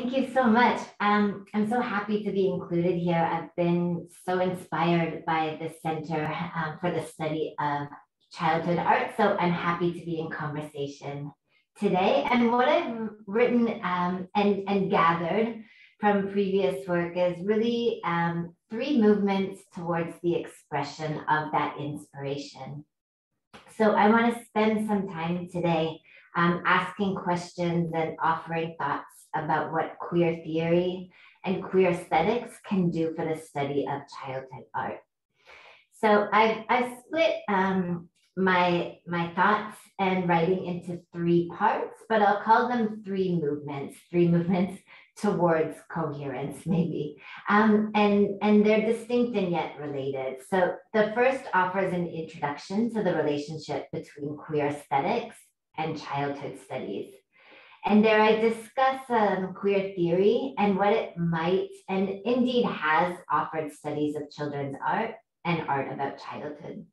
Thank you so much. I'm so happy to be included here. I've been so inspired by the Center for the Study of Childhood Art, so I'm happy to be in conversation today. And what I've written and gathered from previous work is really three movements towards the expression of that inspiration. So I want to spend some time today asking questions and offering thoughts about what queer theory and queer aesthetics can do for the study of childhood art. So I've split my thoughts and writing into three parts, but I'll call them three movements towards coherence, maybe. And they're distinct and yet related. So the first offers an introduction to the relationship between queer aesthetics and childhood studies. And there I discuss queer theory and what it might and indeed has offered studies of children's art and art about childhood.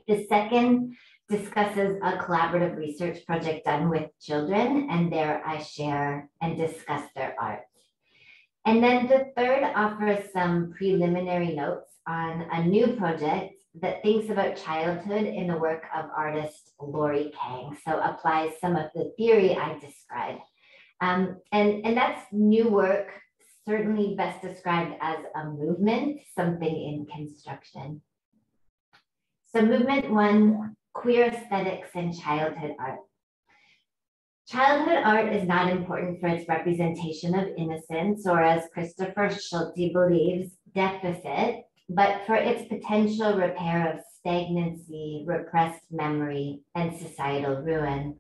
The second discusses a collaborative research project done with children, and there I share and discuss their art. And then the third offers some preliminary notes on a new project that thinks about childhood in the work of artist Lori Kang, so applies some of the theory I described. And that's new work, certainly best described as a movement, something in construction. So movement one, queer aesthetics and childhood art. Childhood art is not important for its representation of innocence, or as Christopher Schulte believes, deficit, but for its potential repair of stagnancy, repressed memory, and societal ruin.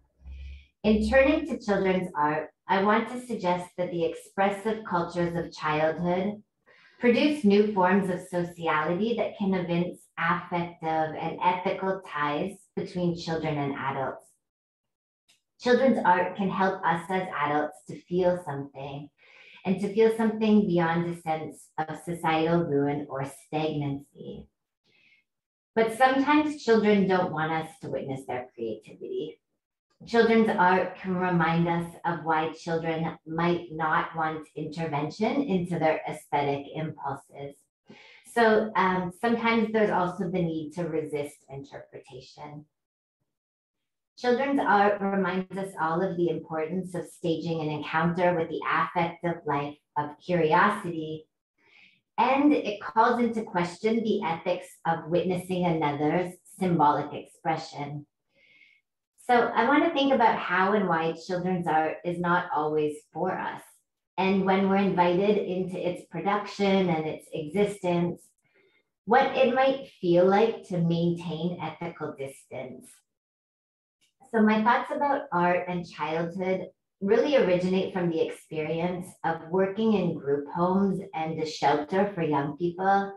In turning to children's art, I want to suggest that the expressive cultures of childhood produce new forms of sociality that can evince affective and ethical ties between children and adults. Children's art can help us as adults to feel something, and to feel something beyond a sense of societal ruin or stagnancy. But sometimes children don't want us to witness their creativity. Children's art can remind us of why children might not want intervention into their aesthetic impulses. So sometimes there's also the need to resist interpretation. Children's art reminds us all of the importance of staging an encounter with the affective life of curiosity, and it calls into question the ethics of witnessing another's symbolic expression. So I want to think about how and why children's art is not always for us. And when we're invited into its production and its existence, what it might feel like to maintain ethical distance. So my thoughts about art and childhood really originate from the experience of working in group homes and a shelter for young people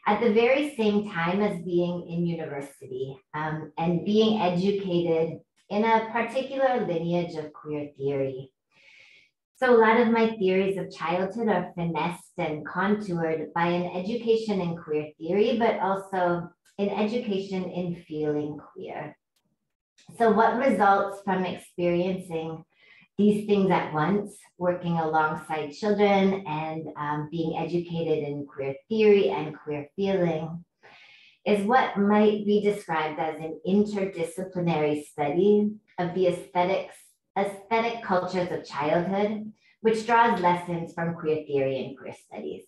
at the very same time as being in university and being educated in a particular lineage of queer theory. So a lot of my theories of childhood are finessed and contoured by an education in queer theory, but also an education in feeling queer. So what results from experiencing these things at once, working alongside children and being educated in queer theory and queer feeling, is what might be described as an interdisciplinary study of the aesthetic cultures of childhood, which draws lessons from queer theory and queer studies.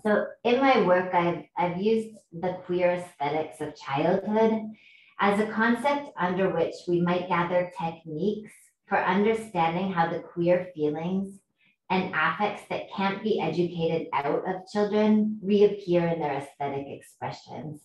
So in my work, I've used the queer aesthetics of childhood as a concept under which we might gather techniques for understanding how the queer feelings and affects that can't be educated out of children reappear in their aesthetic expressions.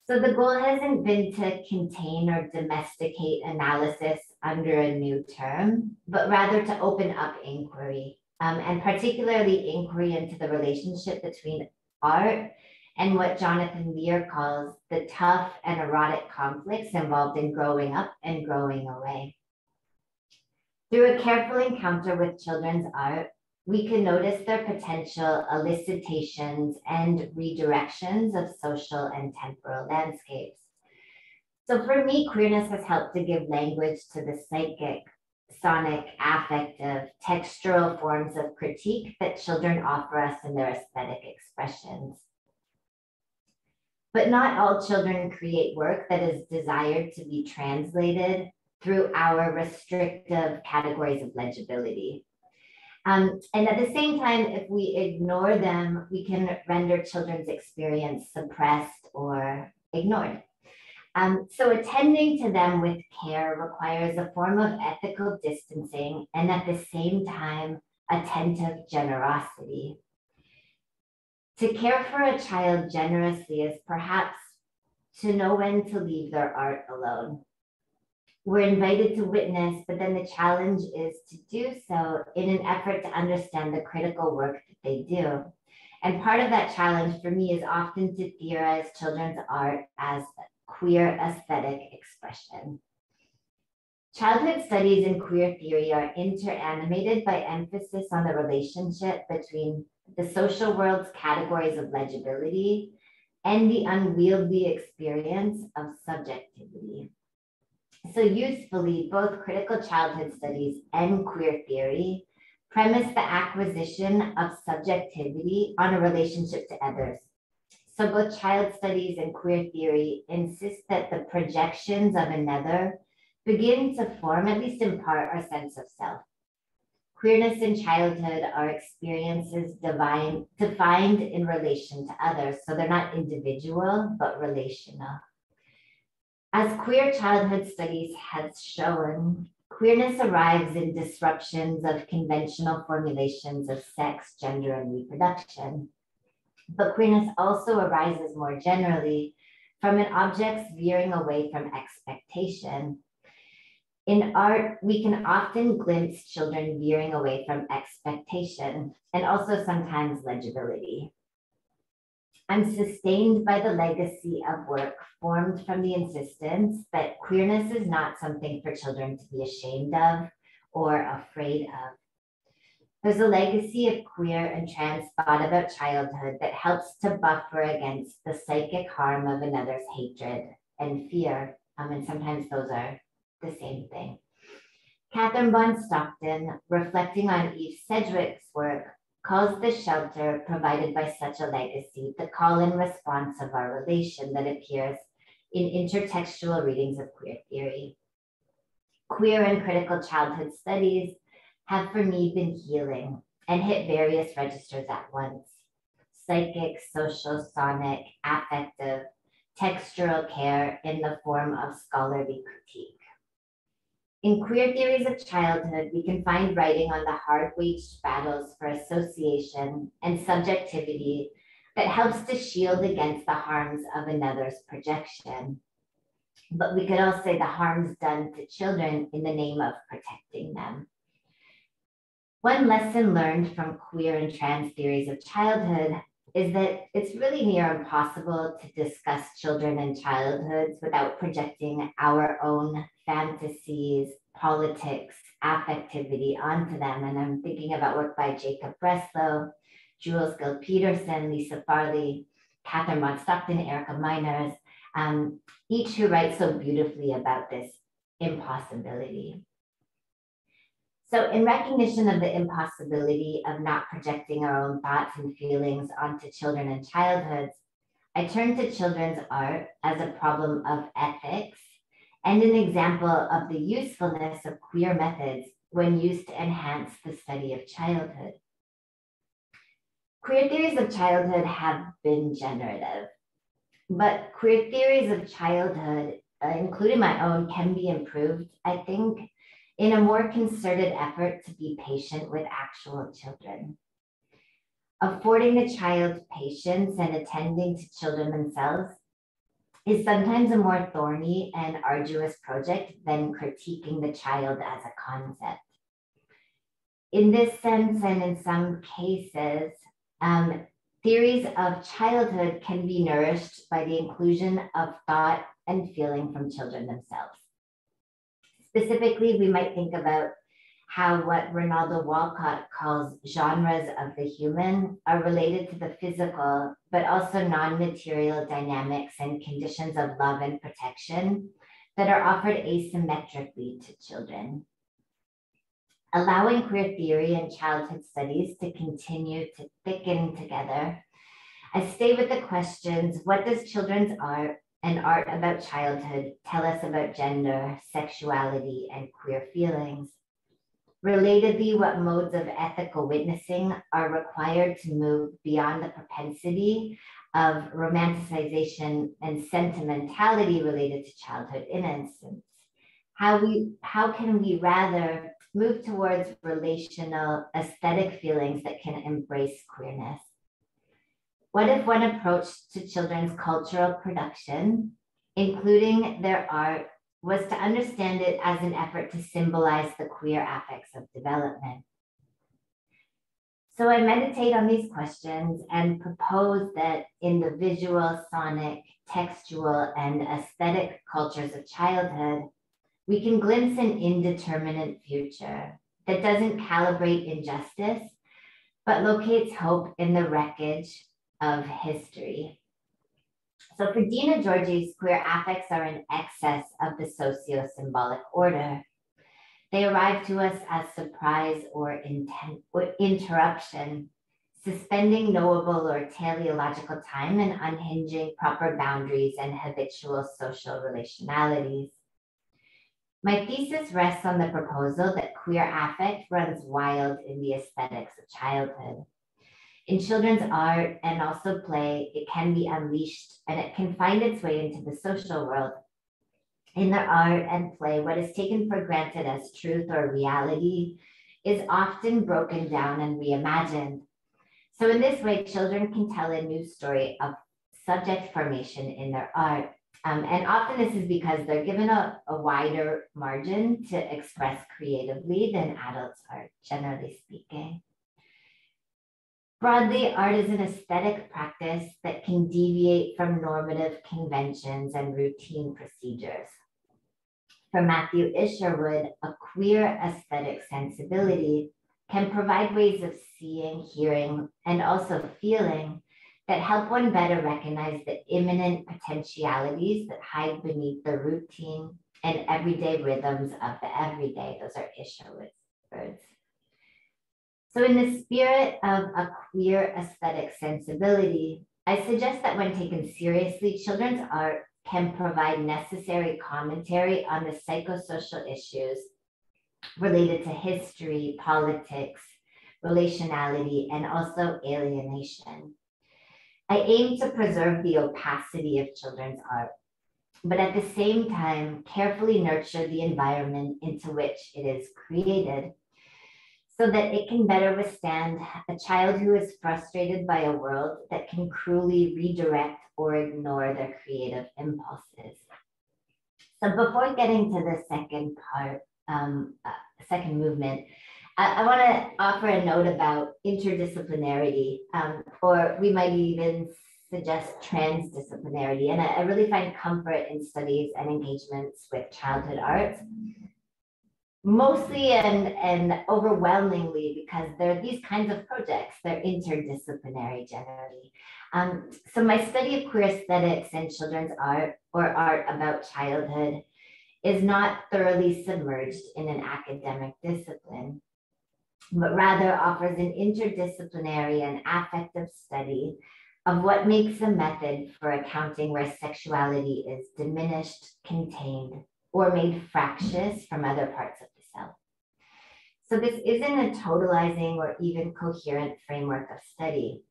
So the goal hasn't been to contain or domesticate analysis under a new term, but rather to open up inquiry, and particularly inquiry into the relationship between art and what Jonathan Dyer calls the tough and erotic conflicts involved in growing up and growing away. Through a careful encounter with children's art, we can notice their potential elicitations and redirections of social and temporal landscapes. So for me, queerness has helped to give language to the psychic, sonic, affective, textural forms of critique that children offer us in their aesthetic expressions. But not all children create work that is desired to be translated through our restrictive categories of legibility. And at the same time, if we ignore them, we can render children's experience suppressed or ignored. So attending to them with care requires a form of ethical distancing and at the same time, attentive generosity. To care for a child generously is perhaps to know when to leave their art alone. We're invited to witness, but then the challenge is to do so in an effort to understand the critical work that they do. And part of that challenge for me is often to theorize children's art as queer aesthetic expression. Childhood studies in queer theory are interanimated by emphasis on the relationship between the social world's categories of legibility and the unwieldy experience of subjectivity. So usefully, both critical childhood studies and queer theory premise the acquisition of subjectivity on a relationship to others. So both child studies and queer theory insist that the projections of another begin to form, at least in part, our sense of self. Queerness in childhood are experiences defined in relation to others. So they're not individual, but relational. As queer childhood studies has shown, queerness arrives in disruptions of conventional formulations of sex, gender, and reproduction. But queerness also arises more generally from an object's veering away from expectation. In art, we can often glimpse children veering away from expectation and also sometimes legibility. I'm sustained by the legacy of work formed from the insistence that queerness is not something for children to be ashamed of or afraid of. There's a legacy of queer and trans thought about childhood that helps to buffer against the psychic harm of another's hatred and fear. And sometimes those are the same thing. Catherine Bond Stockton, reflecting on Eve Sedgwick's work, calls the shelter provided by such a legacy the call and response of our relation that appears in intertextual readings of queer theory. Queer and critical childhood studies have for me been healing and hit various registers at once: psychic, social, sonic, affective, textural care in the form of scholarly critique. In queer theories of childhood, we can find writing on the hard-waged battles for association and subjectivity that helps to shield against the harms of another's projection. But we could also say the harms done to children in the name of protecting them. One lesson learned from queer and trans theories of childhood is that it's really near impossible to discuss children and childhoods without projecting our own fantasies, politics, affectivity onto them. And I'm thinking about work by Jacob Breslow, Jules Gill-Peterson, Lisa Farley, Catherine Bond Stockton, Erica Miners, each who write so beautifully about this impossibility. So in recognition of the impossibility of not projecting our own thoughts and feelings onto children and childhoods, I turn to children's art as a problem of ethics and an example of the usefulness of queer methods when used to enhance the study of childhood. Queer theories of childhood have been generative, but queer theories of childhood, including my own, can be improved, I think, in a more concerted effort to be patient with actual children. Affording the child patience and attending to children themselves is sometimes a more thorny and arduous project than critiquing the child as a concept. In this sense, and in some cases, theories of childhood can be nourished by the inclusion of thought and feeling from children themselves. Specifically, we might think about how what Ronaldo Walcott calls genres of the human are related to the physical, but also non-material dynamics and conditions of love and protection that are offered asymmetrically to children. allowing queer theory and childhood studies to continue to thicken together. I stay with the questions: what does children's art and art about childhood tell us about gender, sexuality, and queer feelings? Relatedly, what modes of ethical witnessing are required to move beyond the propensity of romanticization and sentimentality related to childhood innocence? How can we rather move towards relational aesthetic feelings that can embrace queerness? What if one approach to children's cultural production, including their art, was to understand it as an effort to symbolize the queer affects of development? So I meditate on these questions and propose that in the visual, sonic, textual, and aesthetic cultures of childhood, we can glimpse an indeterminate future that doesn't calibrate injustice, but locates hope in the wreckage of history. So for Dina Georges, queer affects are in excess of the socio-symbolic order. They arrive to us as surprise or interruption, suspending knowable or teleological time and unhinging proper boundaries and habitual social relationalities. My thesis rests on the proposal that queer affect runs wild in the aesthetics of childhood. In children's art and also play, it can be unleashed and it can find its way into the social world. In their art and play, what is taken for granted as truth or reality is often broken down and reimagined. So in this way, children can tell a new story of subject formation in their art. And often this is because they're given a wider margin to express creatively than adults are, generally speaking. Broadly, art is an aesthetic practice that can deviate from normative conventions and routine procedures. For Matthew Isherwood, a queer aesthetic sensibility can provide ways of seeing, hearing, and also feeling that help one better recognize the imminent potentialities that hide beneath the routine and everyday rhythms of the everyday. Those are Isherwood's words. So in the spirit of a queer aesthetic sensibility, I suggest that when taken seriously, children's art can provide necessary commentary on the psychosocial issues related to history, politics, relationality, and also alienation. I aim to preserve the opacity of children's art, but at the same time, carefully nurture the environment into which it is created so that it can better withstand a child who is frustrated by a world that can cruelly redirect or ignore their creative impulses. So before getting to the second part, second movement, I want to offer a note about interdisciplinarity, or we might even suggest transdisciplinarity. And I really find comfort in studies and engagements with childhood arts, mostly and overwhelmingly because they're these kinds of projects, they're interdisciplinary generally. So my study of queer aesthetics and children's art, or art about childhood, is not thoroughly submerged in an academic discipline, but rather offers an interdisciplinary and affective study of what makes a method for accounting where sexuality is diminished, contained, or made fractious from other parts of the self. So this isn't a totalizing or even coherent framework of study.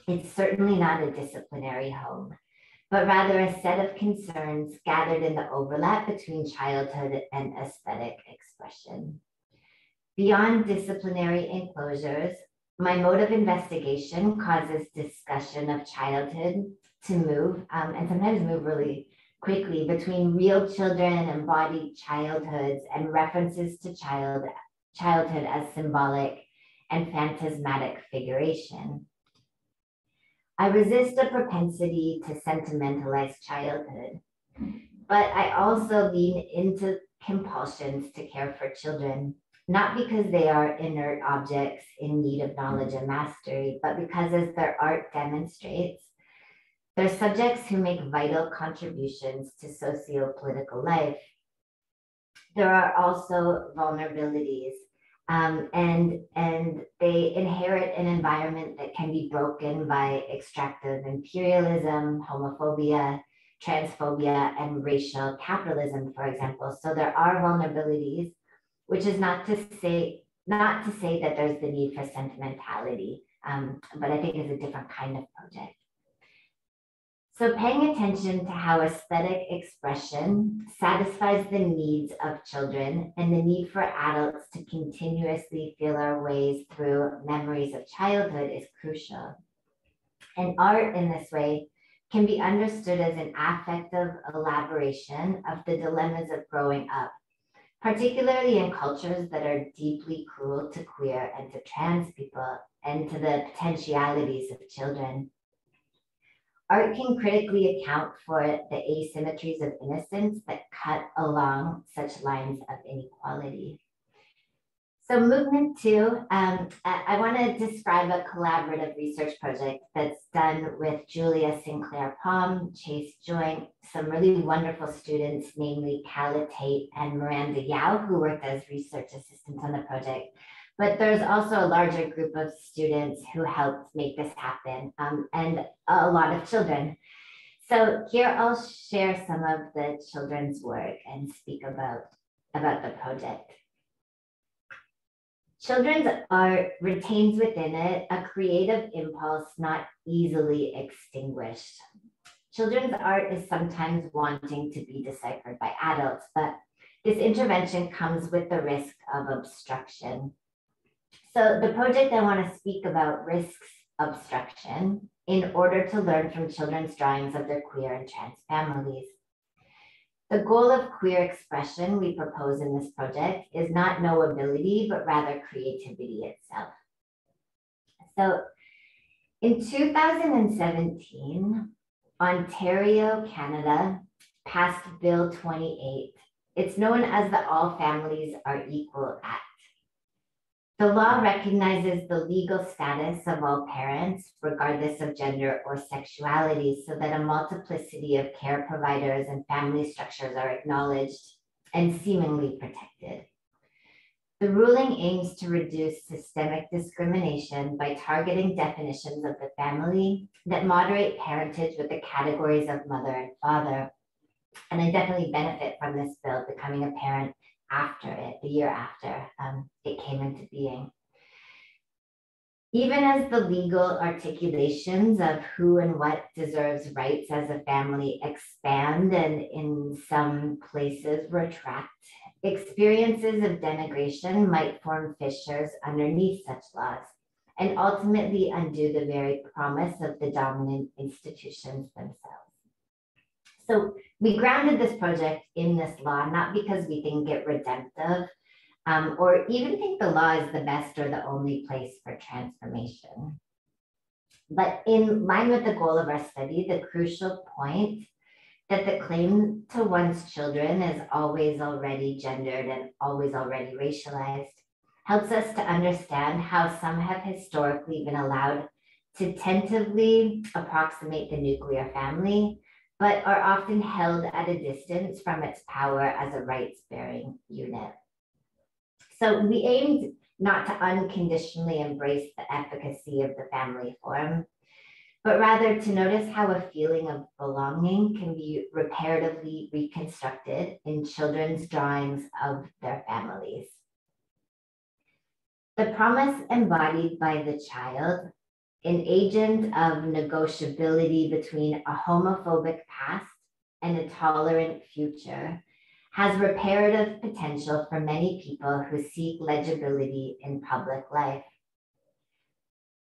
It's certainly not a disciplinary home, but rather a set of concerns gathered in the overlap between childhood and aesthetic expression. Beyond disciplinary enclosures, my mode of investigation causes discussion of childhood to move, and sometimes move really quickly, between real children, embodied childhoods, and references to childhood as symbolic and phantasmatic figuration. I resist a propensity to sentimentalize childhood, but I also lean into compulsions to care for children, not because they are inert objects in need of knowledge and mastery, but because, as their art demonstrates, they're subjects who make vital contributions to socio-political life. There are also vulnerabilities, and they inherit an environment that can be broken by extractive imperialism, homophobia, transphobia, and racial capitalism, for example. So there are vulnerabilities, which is not to say that there's the need for sentimentality, but I think it's a different kind of project. So paying attention to how aesthetic expression satisfies the needs of children and the need for adults to continuously feel our ways through memories of childhood is crucial. And art in this way can be understood as an affective elaboration of the dilemmas of growing up, particularly in cultures that are deeply cruel to queer and to trans people and to the potentialities of children. Art can critically account for the asymmetries of innocence that cut along such lines of inequality. So movement two, I want to describe a collaborative research project that's done with Julia Sinclair Palm, Chase Joint, some really wonderful students, namely Kala Tate and Miranda Yao, who worked as research assistants on the project. But there's also a larger group of students who helped make this happen, and a lot of children. So here I'll share some of the children's work and speak about the project. Children's art retains within it a creative impulse not easily extinguished. Children's art is sometimes wanting to be deciphered by adults, but this intervention comes with the risk of obstruction. So the project I want to speak about risks obstruction in order to learn from children's drawings of their queer and trans families. The goal of queer expression we propose in this project is not knowability, but rather creativity itself. So in 2017, Ontario, Canada, passed Bill 28. It's known as the All Families Are Equal Act. The law recognizes the legal status of all parents, regardless of gender or sexuality, so that a multiplicity of care providers and family structures are acknowledged and seemingly protected. The ruling aims to reduce systemic discrimination by targeting definitions of the family that moderate parentage with the categories of mother and father. And I definitely benefit from this bill becoming a parent after it, the year after it came into being. Even as the legal articulations of who and what deserves rights as a family expand and in some places retract, experiences of denigration might form fissures underneath such laws and ultimately undo the very promise of the dominant institutions themselves. So we grounded this project in this law, not because we think it redemptive or even think the law is the best or the only place for transformation. But in line with the goal of our study, the crucial point that the claim to one's children is always already gendered and always already racialized helps us to understand how some have historically been allowed to tentatively approximate the nuclear family, but are often held at a distance from its power as a rights-bearing unit. So we aimed not to unconditionally embrace the efficacy of the family form, but rather to notice how a feeling of belonging can be reparatively reconstructed in children's drawings of their families. The promise embodied by the child, an agent of negotiability between a homophobic past and a tolerant future, has reparative potential for many people who seek legibility in public life.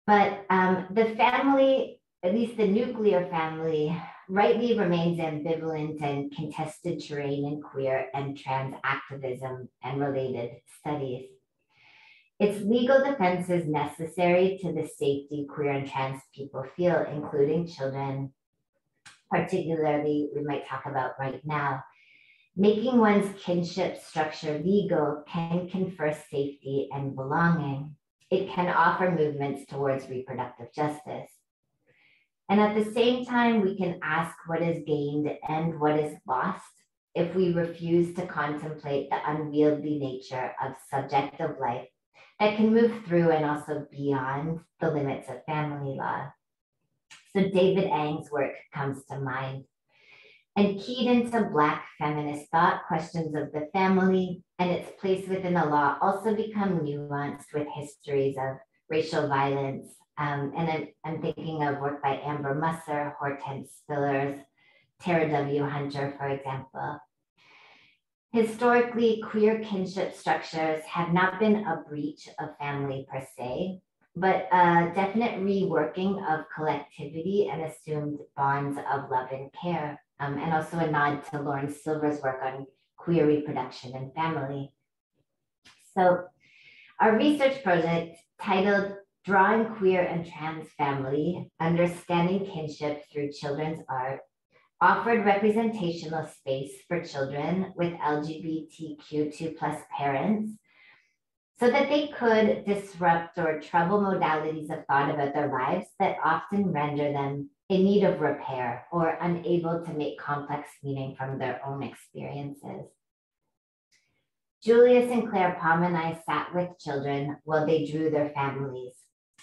But the family, at least the nuclear family, rightly remains ambivalent and contested terrain in queer and trans activism and related studies. Its legal defense is necessary to the safety queer and trans people feel, including children, particularly we might talk about right now. Making one's kinship structure legal can confer safety and belonging. It can offer movements towards reproductive justice. And at the same time, we can ask what is gained and what is lost if we refuse to contemplate the unwieldy nature of subjective life that can move through and also beyond the limits of family law. So David Eng's work comes to mind. And keyed into Black feminist thought, questions of the family and its place within the law also become nuanced with histories of racial violence. And I'm thinking of work by Amber Musser, Hortense Spillers, Tara W. Hunter, for example. Historically, queer kinship structures have not been a breach of family per se, but a definite reworking of collectivity and assumed bonds of love and care. And also a nod to Lauren Silver's work on queer reproduction and family. So our research project, titled Drawing Queer and Trans Family, Understanding Kinship Through Children's Art, offered representational space for children with LGBTQ2+ parents so that they could disrupt or trouble modalities of thought about their lives that often render them in need of repair or unable to make complex meaning from their own experiences. Julia Sinclair Palm and I sat with children while they drew their families,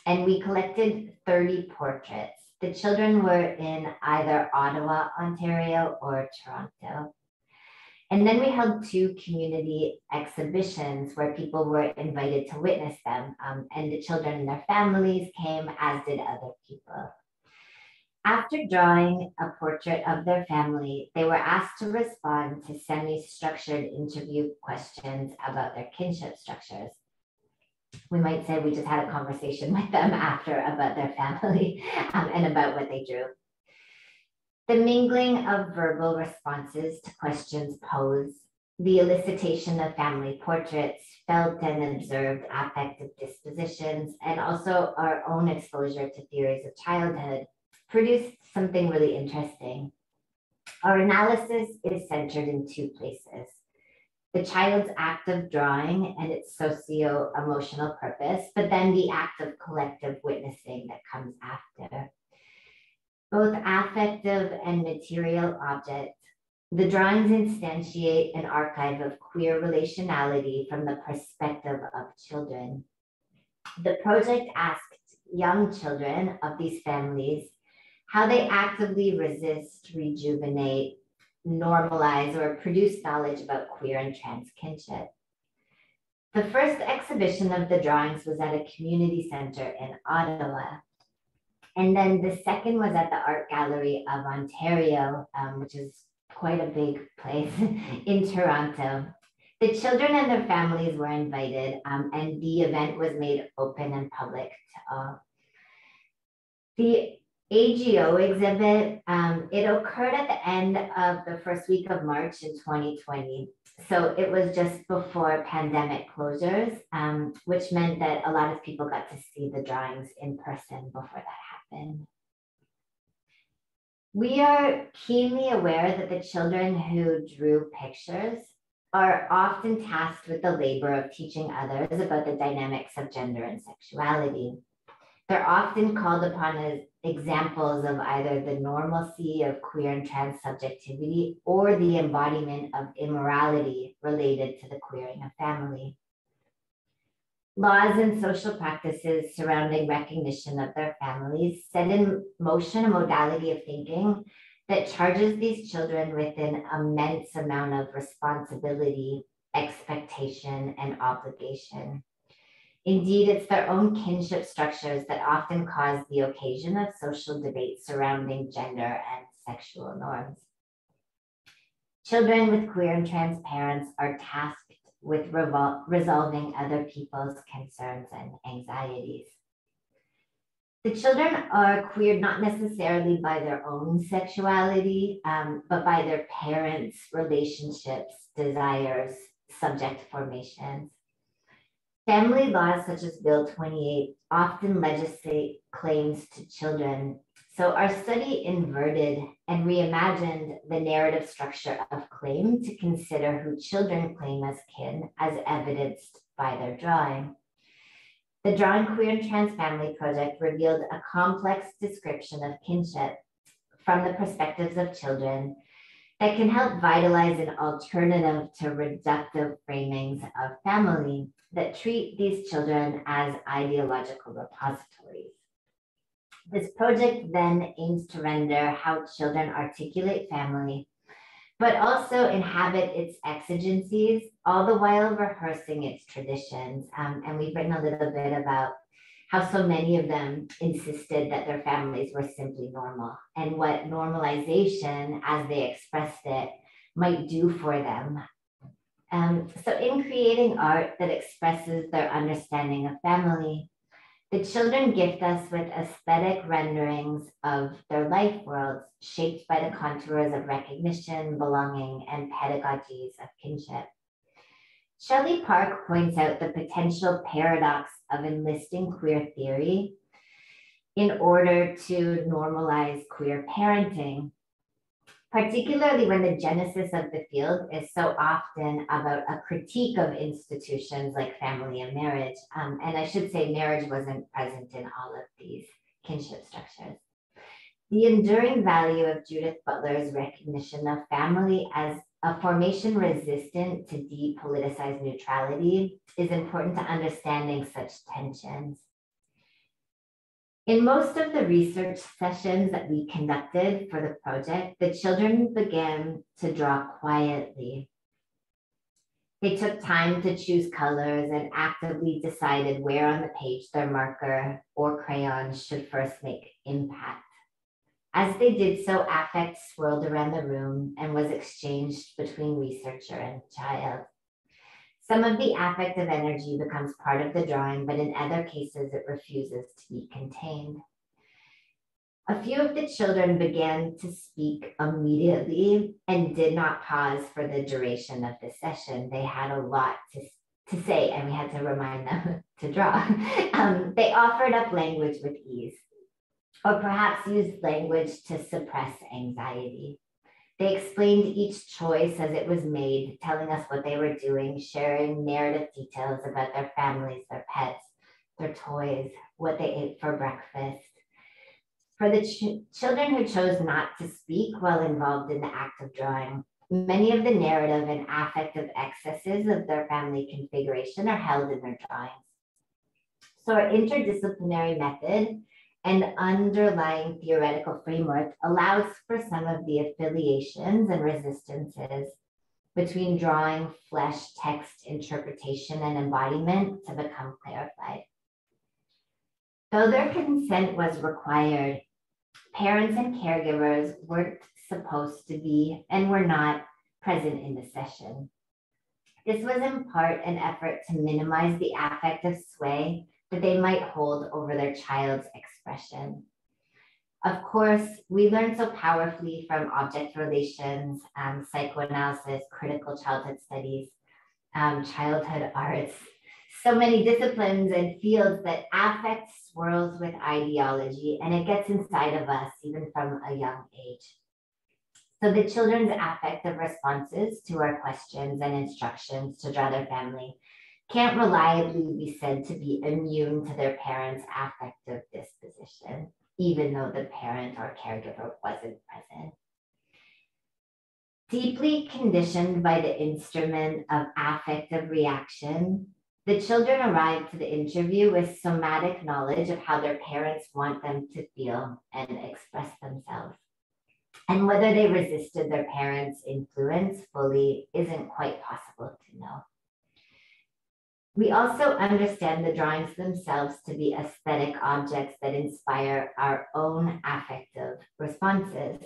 and we collected 30 portraits. The children were in either Ottawa, Ontario, or Toronto. And then we held 2 community exhibitions where people were invited to witness them, and the children and their families came, as did other people. After drawing a portrait of their family, they were asked to respond to semi-structured interview questions about their kinship structures. We might say we just had a conversation with them after about their family and about what they drew. The mingling of verbal responses to questions posed, the elicitation of family portraits, felt and observed affective dispositions, and also our own exposure to theories of childhood produced something really interesting. Our analysis is centered in 2 places: the child's act of drawing and its socio-emotional purpose, but then the act of collective witnessing that comes after. Both affective and material objects, the drawings instantiate an archive of queer relationality from the perspective of children. The project asked young children of these families how they actively resist, rejuvenate, normalize, or produce knowledge about queer and trans kinship. The first exhibition of the drawings was at a community center in Ottawa. And then the second was at the Art Gallery of Ontario, which is quite a big place in Toronto. The children and their families were invited, and the event was made open and public to all. The AGO exhibit, it occurred at the end of the first week of March in 2020. So it was just before pandemic closures, which meant that a lot of people got to see the drawings in person before that happened. We are keenly aware that the children who drew pictures are often tasked with the labor of teaching others about the dynamics of gender and sexuality. They're often called upon as examples of either the normalcy of queer and trans subjectivity or the embodiment of immorality related to the queering of family. Laws and social practices surrounding recognition of their families set in motion a modality of thinking that charges these children with an immense amount of responsibility, expectation, and obligation. Indeed, it's their own kinship structures that often cause the occasion of social debate surrounding gender and sexual norms. Children with queer and trans parents are tasked with resolving other people's concerns and anxieties. The children are queered not necessarily by their own sexuality, but by their parents' relationships, desires, subject formations. Family laws such as Bill 28 often legislate claims to children. So our study inverted and reimagined the narrative structure of claim to consider who children claim as kin as evidenced by their drawing. The Drawing Queer and Trans Family project revealed a complex description of kinship from the perspectives of children that can help vitalize an alternative to reductive framings of family that treat these children as ideological repositories. This project then aims to render how children articulate family, but also inhabit its exigencies, all the while rehearsing its traditions. And we've written a little bit about how so many of them insisted that their families were simply normal and what normalization, as they expressed it, might do for them. So in creating art that expresses their understanding of family, the children gift us with aesthetic renderings of their life worlds shaped by the contours of recognition, belonging, and pedagogies of kinship. Shelley Park points out the potential paradox of enlisting queer theory in order to normalize queer parenting, particularly when the genesis of the field is so often about a critique of institutions like family and marriage. And I should say marriage wasn't present in all of these kinship structures. The enduring value of Judith Butler's recognition of family as a formation resistant to depoliticized neutrality is important to understanding such tensions. In most of the research sessions that we conducted for the project, the children began to draw quietly. They took time to choose colors and actively decided where on the page their marker or crayon should first make impact. As they did so, affect swirled around the room and was exchanged between researcher and child. Some of the affective energy becomes part of the drawing, but in other cases, it refuses to be contained. A few of the children began to speak immediately and did not pause for the duration of the session. They had a lot to say, and we had to remind them to draw. They offered up language with ease, or perhaps used language to suppress anxiety. They explained each choice as it was made, telling us what they were doing, sharing narrative details about their families, their pets, their toys, what they ate for breakfast. For the children who chose not to speak while involved in the act of drawing, many of the narrative and affective excesses of their family configuration are held in their drawings. So our interdisciplinary method and underlying theoretical framework allows for some of the affiliations and resistances between drawing, flesh, text, interpretation, and embodiment to become clarified. Though their consent was required, parents and caregivers weren't supposed to be and were not present in the session. This was in part an effort to minimize the affective sway that they might hold over their child's expression. Of course, we learn so powerfully from object relations, psychoanalysis, critical childhood studies, childhood arts, so many disciplines and fields that affect swirls with ideology, and it gets inside of us even from a young age. So the children's affective responses to our questions and instructions to draw their family can't reliably be said to be immune to their parents' affective disposition, even though the parent or caregiver wasn't present. Deeply conditioned by the instrument of affective reaction, the children arrived to the interview with somatic knowledge of how their parents want them to feel and express themselves. And whether they resisted their parents' influence fully isn't quite possible to know. We also understand the drawings themselves to be aesthetic objects that inspire our own affective responses.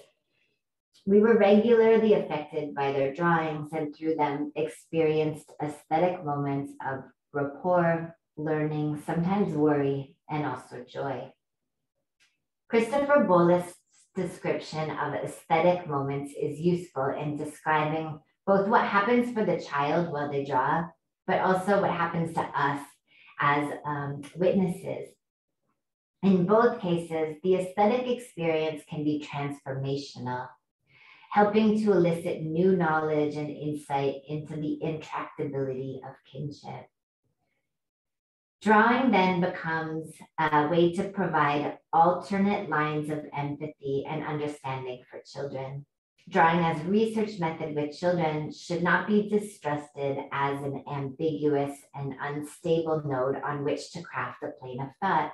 We were regularly affected by their drawings and through them experienced aesthetic moments of rapport, learning, sometimes worry, and also joy. Christopher Bolus' description of aesthetic moments is useful in describing both what happens for the child while they draw, but also what happens to us as witnesses. In both cases, the aesthetic experience can be transformational, helping to elicit new knowledge and insight into the intractability of kinship. Drawing then becomes a way to provide alternate lines of empathy and understanding for children. Drawing as research method with children should not be distrusted as an ambiguous and unstable node on which to craft a plane of thought,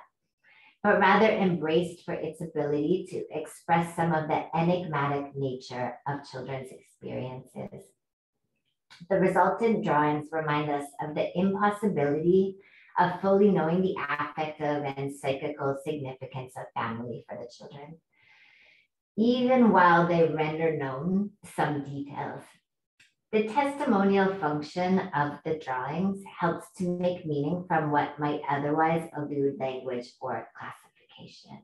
but rather embraced for its ability to express some of the enigmatic nature of children's experiences. The resultant drawings remind us of the impossibility of fully knowing the affective and psychical significance of family for the children, even while they render known some details. The testimonial function of the drawings helps to make meaning from what might otherwise elude language or classification.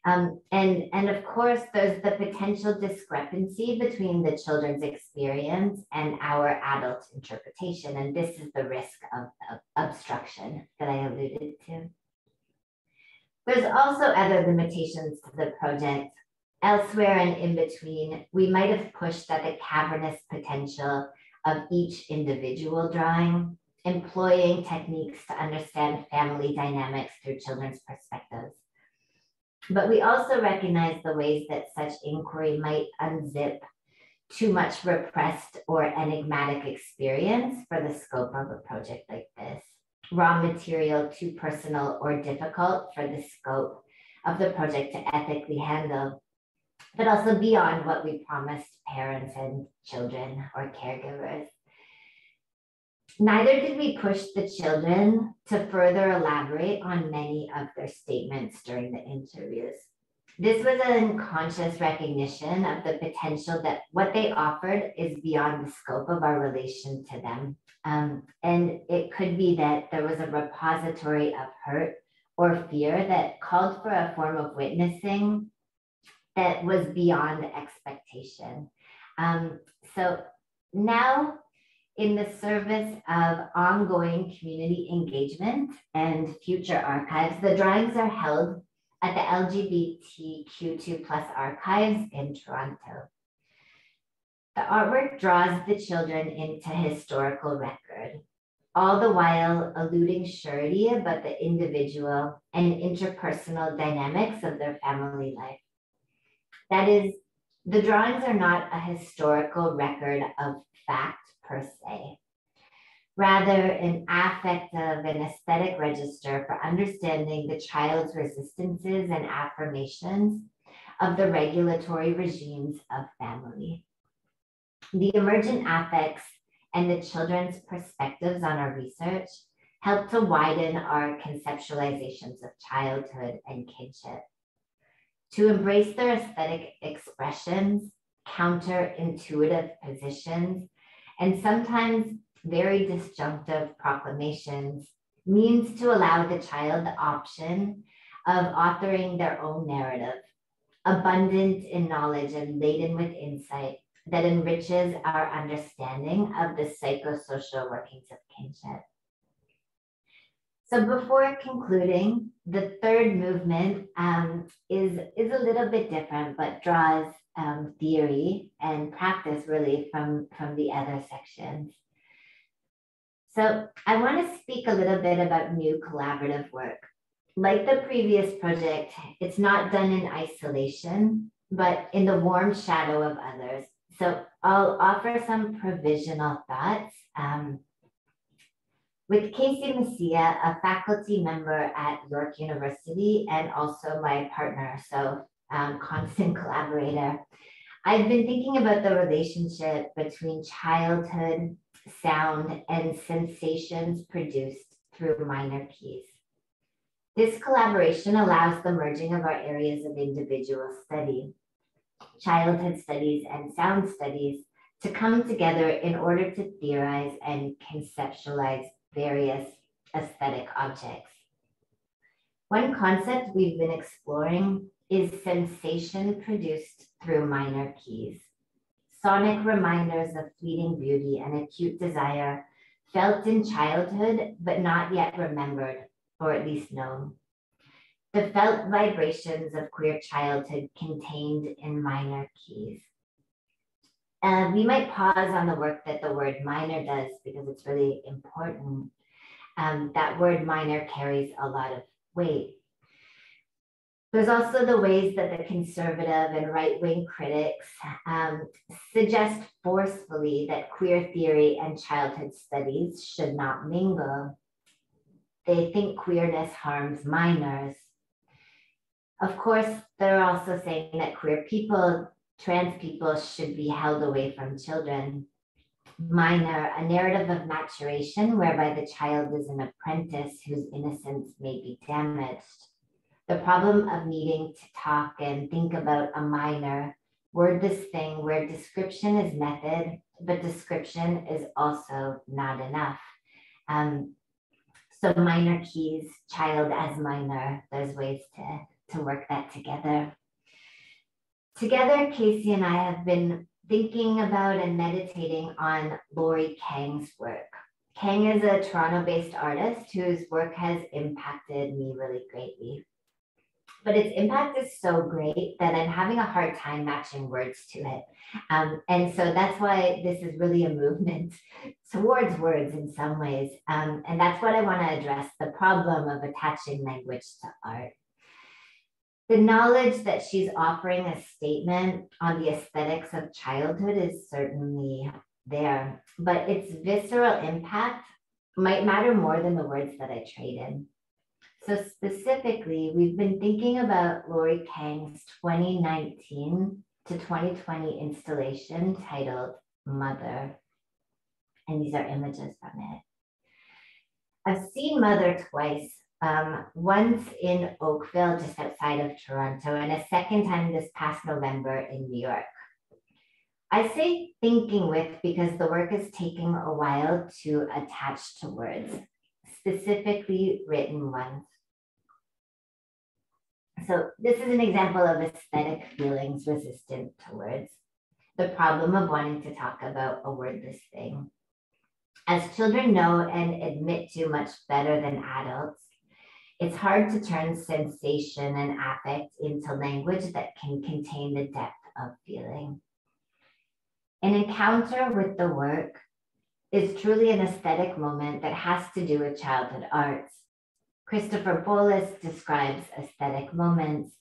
And of course, there's the potential discrepancy between the children's experience and our adult interpretation. And this is the risk of obstruction that I alluded to. There's also other limitations to the project. Elsewhere and in between, we might have pushed at the cavernous potential of each individual drawing, employing techniques to understand family dynamics through children's perspectives. But we also recognize the ways that such inquiry might unzip too much repressed or enigmatic experience for the scope of a project like this. Raw material too personal or difficult for the scope of the project to ethically handle, but also beyond what we promised parents and children or caregivers. Neither did we push the children to further elaborate on many of their statements during the interviews. This was an conscious recognition of the potential that what they offered is beyond the scope of our relation to them. And it could be that there was a repository of hurt or fear that called for a form of witnessing that was beyond expectation. So now, in the service of ongoing community engagement and future archives, the drawings are held at the LGBTQ2+ archives in Toronto. The artwork draws the children into historical record, all the while eluding surety about the individual and interpersonal dynamics of their family life. That is, the drawings are not a historical record of fact per se, rather an affective and aesthetic register for understanding the child's resistances and affirmations of the regulatory regimes of family. The emergent affects and the children's perspectives on our research help to widen our conceptualizations of childhood and kinship. To embrace their aesthetic expressions, counterintuitive positions, and sometimes very disjunctive proclamations means to allow the child the option of authoring their own narrative, abundant in knowledge and laden with insight that enriches our understanding of the psychosocial workings of kinship. So before concluding, the third movement is a little bit different, but draws theory and practice really from the other sections. So I want to speak a little bit about new collaborative work. Like the previous project, it's not done in isolation, but in the warm shadow of others. So I'll offer some provisional thoughts. With Casey Messia, a faculty member at York University and also my partner, so constant collaborator, I've been thinking about the relationship between childhood, sound, and sensations produced through minor keys. This collaboration allows the merging of our areas of individual study, childhood studies and sound studies, to come together in order to theorize and conceptualize various aesthetic objects. One concept we've been exploring is sensation produced through minor keys. Sonic reminders of fleeting beauty and acute desire felt in childhood, but not yet remembered, or at least known. The felt vibrations of queer childhood contained in minor keys. We might pause on the work that the word minor does because it's really important. That word minor carries a lot of weight. There's also the ways that the conservative and right-wing critics suggest forcefully that queer theory and childhood studies should not mingle. They think queerness harms minors. Of course, they're also saying that queer people, trans people should be held away from children. Minor, a narrative of maturation whereby the child is an apprentice whose innocence may be damaged. The problem of needing to talk and think about a minor, wordless thing where description is method, but description is also not enough. So minor keys, child as minor, there's ways to work that together. Together, Casey and I have been thinking about and meditating on Lori Kang's work. Kang is a Toronto-based artist whose work has impacted me really greatly. But its impact is so great that I'm having a hard time matching words to it. And so that's why this is really a movement towards words in some ways. And that's what I want to address, the problem of attaching language to art. The knowledge that she's offering a statement on the aesthetics of childhood is certainly there, but its visceral impact might matter more than the words that I trade in. So specifically, we've been thinking about Lori Kang's 2019 to 2020 installation titled Mother. And these are images from it. I've seen Mother twice, once in Oakville, just outside of Toronto, and a second time this past November in New York. I say thinking with because the work is taking a while to attach to words, specifically written ones. So this is an example of aesthetic feelings resistant to words, the problem of wanting to talk about a wordless thing. As children know and admit to much better than adults, it's hard to turn sensation and affect into language that can contain the depth of feeling. An encounter with the work is truly an aesthetic moment that has to do with childhood arts. Christopher Bolus describes aesthetic moments.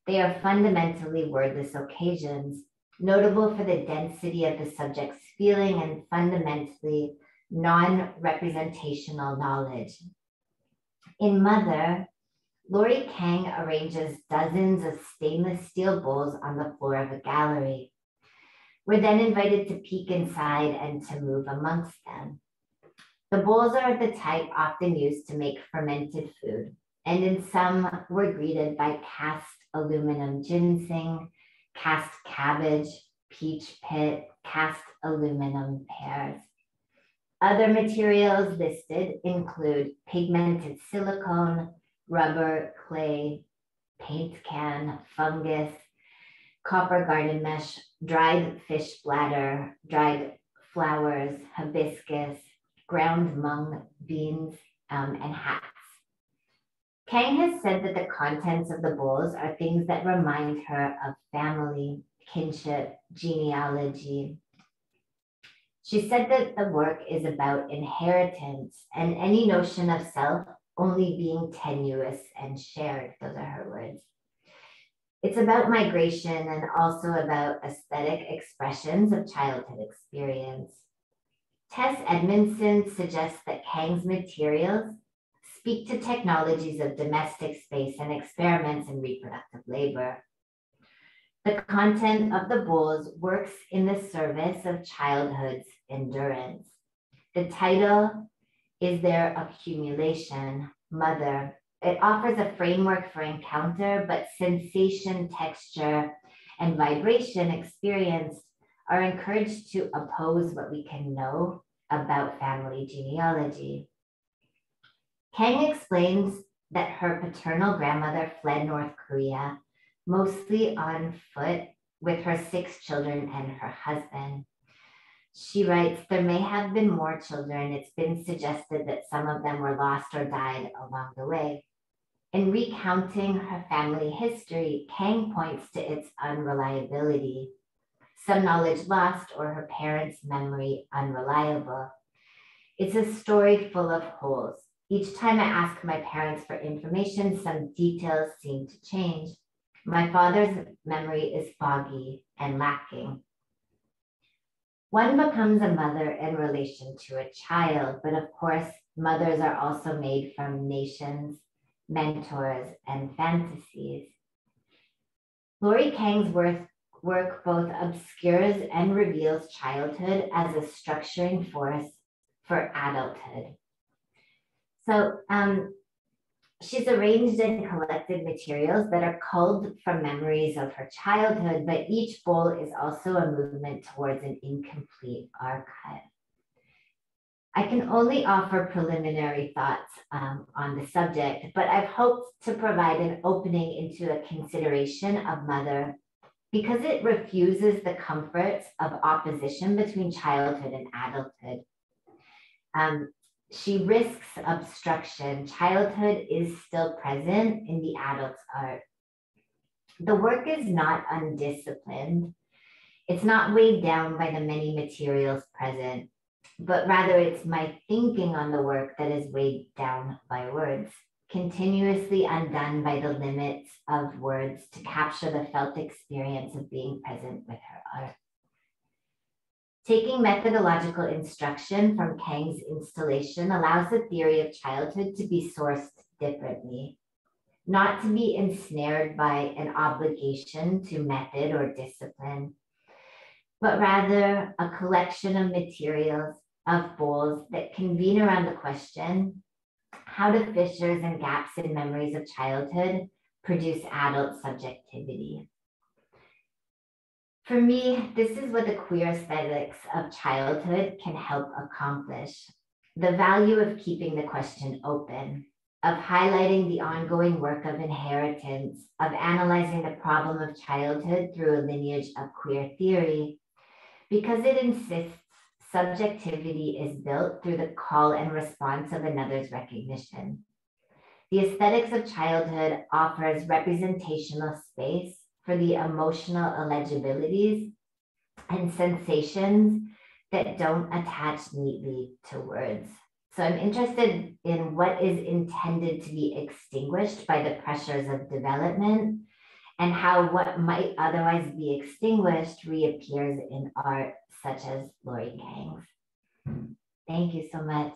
They are fundamentally wordless occasions, notable for the density of the subject's feeling and fundamentally non-representational knowledge. In Mother, Lori Kang arranges dozens of stainless steel bowls on the floor of a gallery. We're then invited to peek inside and to move amongst them. The bowls are the type often used to make fermented food, and in some we're greeted by cast aluminum ginseng, cast cabbage, peach pit, cast aluminum pears. Other materials listed include pigmented silicone, rubber, clay, paint can, fungus, copper garden mesh, dried fish bladder, dried flowers, hibiscus, ground mung beans, and hats. Kang has said that the contents of the bowls are things that remind her of family, kinship, genealogy. She said that the work is about inheritance and any notion of self only being tenuous and shared. Those are her words. It's about migration and also about aesthetic expressions of childhood experience. Tess Edmondson suggests that Kang's materials speak to technologies of domestic space and experiments in reproductive labor. The content of the bowls works in the service of childhood's endurance. The title is their accumulation, Mother. It offers a framework for encounter, but sensation, texture, and vibration experienced are encouraged to oppose what we can know about family genealogy. Kang explains that her paternal grandmother fled North Korea, mostly on foot, with her 6 children and her husband. She writes, there may have been more children. It's been suggested that some of them were lost or died along the way. In recounting her family history, Kang points to its unreliability. Some knowledge lost or her parents' memory unreliable. It's a story full of holes. Each time I ask my parents for information, some details seem to change. My father's memory is foggy and lacking. One becomes a mother in relation to a child, but of course, mothers are also made from nations, mentors, and fantasies. Lori Kang's work both obscures and reveals childhood as a structuring force for adulthood. So she's arranged and collected materials that are culled from memories of her childhood, but each bowl is also a movement towards an incomplete archive. I can only offer preliminary thoughts on the subject, but I've hoped to provide an opening into a consideration of mother because it refuses the comforts of opposition between childhood and adulthood. She risks obstruction. Childhood is still present in the adult's art. The work is not undisciplined. It's not weighed down by the many materials present, but rather it's my thinking on the work that is weighed down by words, continuously undone by the limits of words to capture the felt experience of being present with her art. Taking methodological instruction from Kang's installation allows the theory of childhood to be sourced differently, not to be ensnared by an obligation to method or discipline, but rather a collection of materials, of bowls that convene around the question, how do fissures and gaps in memories of childhood produce adult subjectivity? For me, this is what the queer aesthetics of childhood can help accomplish. The value of keeping the question open, of highlighting the ongoing work of inheritance, of analyzing the problem of childhood through a lineage of queer theory, because it insists subjectivity is built through the call and response of another's recognition. The aesthetics of childhood offers representational space for the emotional illegibilities and sensations that don't attach neatly to words. So I'm interested in what is intended to be extinguished by the pressures of development and how what might otherwise be extinguished reappears in art such as Lori Kang's. Thank you so much.